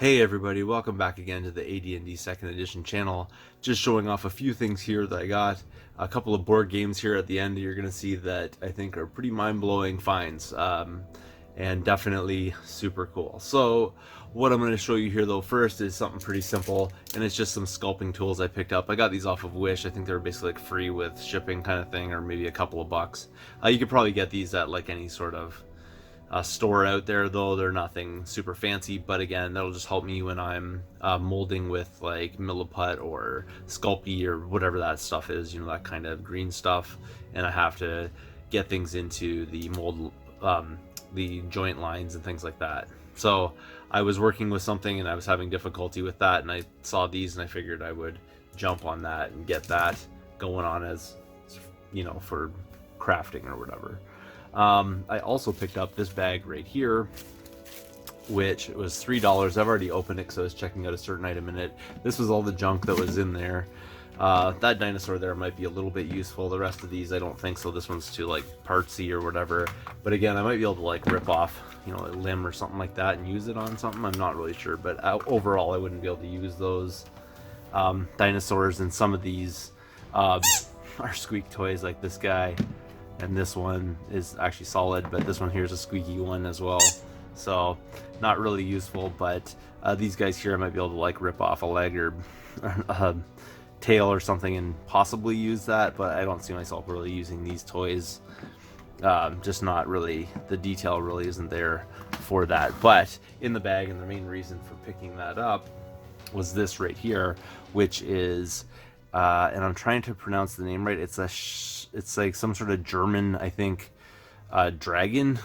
Hey everybody, welcome back again to the AD&D 2nd Edition channel. Just showing off a few things here that I got. A couple of board games here at the end you're going to see that I think are pretty mind-blowing finds. And definitely super cool. So what I'm going to show you here though first is something pretty simple, and it's just some sculpting tools I picked up. I got these off of Wish. I think they were basically like free with shipping kind of thing, or maybe a couple of bucks. You could probably get these at like any sort of store out there, though they're nothing super fancy, but again, that'll just help me when I'm molding with like Milliput or Sculpey or whatever that stuff is, you know, that kind of green stuff, and I have to get things into the mold, the joint lines and things like that. So I was working with something and I was having difficulty with that, and I saw these and I figured I would jump on that and get that going on, as you know, for crafting or whatever. I also picked up this bag right here, which was $3. I've already opened it because I was checking out a certain item in it. This was all the junk that was in there. That dinosaur there might be a little bit useful. The rest of these I don't think so. This one's too like partsy or whatever. But again, I might be able to like rip off, you know, a limb or something like that and use it on something. I'm not really sure, but overall I wouldn't be able to use those dinosaurs. And some of these are squeak toys, like this guy. And this one is actually solid, but this one here is a squeaky one as well, so not really useful. But these guys here I might be able to like rip off a leg or a tail or something and possibly use that, but I don't see myself really using these toys. Just not really, the detail really isn't there for that. But in the bag, and the main reason for picking that up was this right here, which is and I'm trying to pronounce the name right. It's like some sort of German, I think, dragon,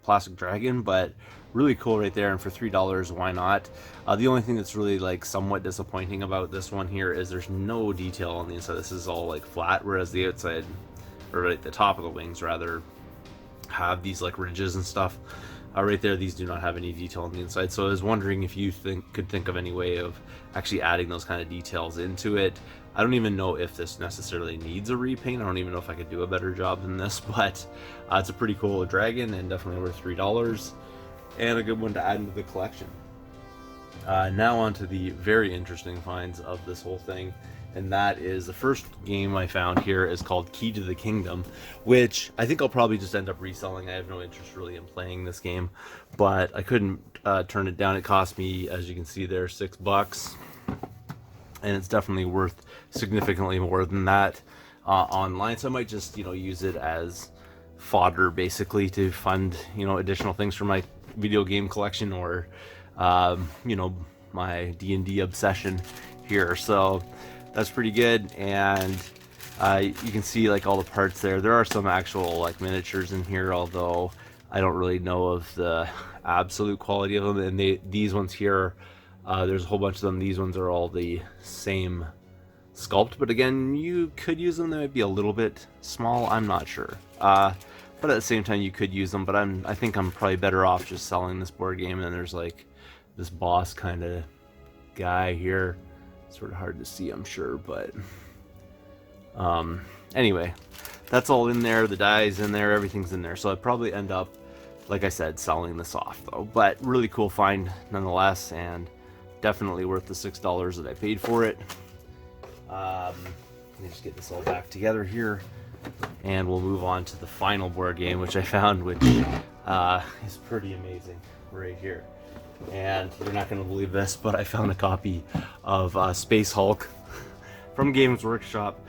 plastic dragon, but really cool right there. And for $3, why not? The only thing that's really like somewhat disappointing about this one here is there's no detail on the inside. This is all like flat, whereas the outside, or like the top of the wings rather, have these like ridges and stuff. Right there, these do not have any detail on the inside. So I was wondering if you could think of any way of actually adding those kind of details into it. I don't even know if this necessarily needs a repaint. I don't even know if I could do a better job than this, but it's a pretty cool dragon and definitely worth $3 and a good one to add into the collection. Now on to the very interesting finds of this whole thing, and that is the first game I found here is called Key to the Kingdom, which I think I'll probably just end up reselling. I have no interest really in playing this game, but I couldn't turn it down. It cost me, as you can see there, $6, and it's definitely worth significantly more than that online. So I might just, you know, use it as fodder basically to fund, you know, additional things for my video game collection, or you know, my D&D obsession here. So that's pretty good. And you can see like all the parts there. There are some actual like miniatures in here, although I don't really know of the absolute quality of them. And these ones here, there's a whole bunch of them. These ones are all the same sculpt, but again, you could use them. They might be a little bit small, I'm not sure. But at the same time, you could use them. But I think I'm probably better off just selling this board game. And then there's like this boss kind of guy here. Sort of hard to see, I'm sure, but anyway, that's all in there. The die's in there, everything's in there. So I'd probably end up, like I said, selling this off though. But really cool find nonetheless, and definitely worth the $6 that I paid for it. Let me just get this all back together here, and we'll move on to the final board game, which I found, which is pretty amazing right here. And you're not going to believe this, but I found a copy of Space Hulk from Games Workshop.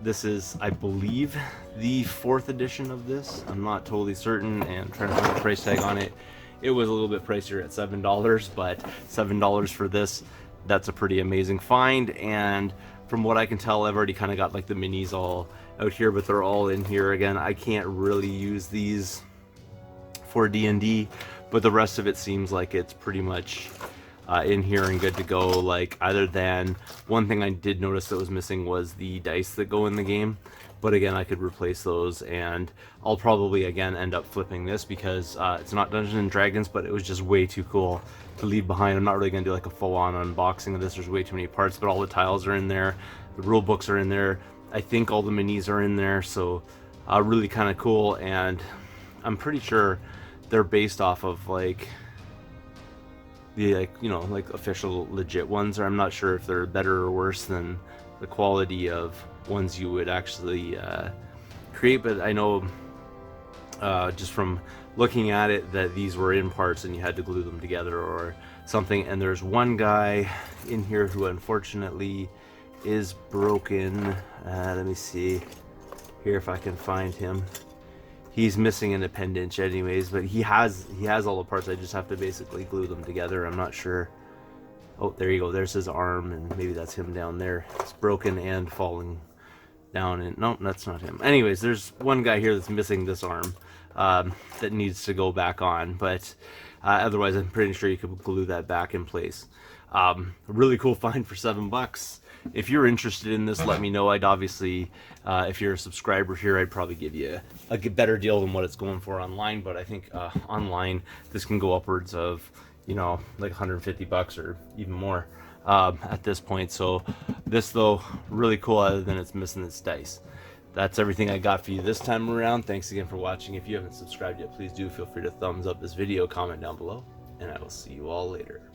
This is, I believe, the 4th edition of this. I'm not totally certain, and I'm trying to find the price tag on it. It was a little bit pricier at $7, but $7 for this, that's a pretty amazing find. And from what I can tell, I've already kind of got like the minis all out here, but they're all in here. Again, I can't really use these for D&D, but the rest of it seems like it's pretty much in here and good to go. Like, other than one thing I did notice that was missing was the dice that go in the game, but again, I could replace those. And I'll probably again end up flipping this because it's not Dungeons and Dragons, but it was just way too cool to leave behind. I'm not really gonna do like a full-on unboxing of this. There's way too many parts, but all the tiles are in there, the rule books are in there, I think all the minis are in there. So really kind of cool. And I'm pretty sure they're based off of like the like, you know, like official legit ones, or I'm not sure if they're better or worse than the quality of ones you would actually create, but I know just from looking at it that these were in parts and you had to glue them together or something. And there's one guy in here who unfortunately is broken. Let me see here if I can find him. He's missing an appendage anyways, but he has all the parts. I just have to basically glue them together. I'm not sure. Oh, there you go. There's his arm, and maybe that's him down there. It's broken and falling down, and no, that's not him. Anyways, there's one guy here that's missing this arm that needs to go back on, but otherwise I'm pretty sure you could glue that back in place. A really cool find for $7. If you're interested in this, let me know. I'd obviously, if you're a subscriber here, I'd probably give you a better deal than what it's going for online, but I think online this can go upwards of, you know, like $150 or even more at this point. So this, though, really cool, other than it's missing its dice. That's everything I got for you this time around. Thanks again for watching. If you haven't subscribed yet, please do feel free to thumbs up this video, comment down below, and I will see you all later.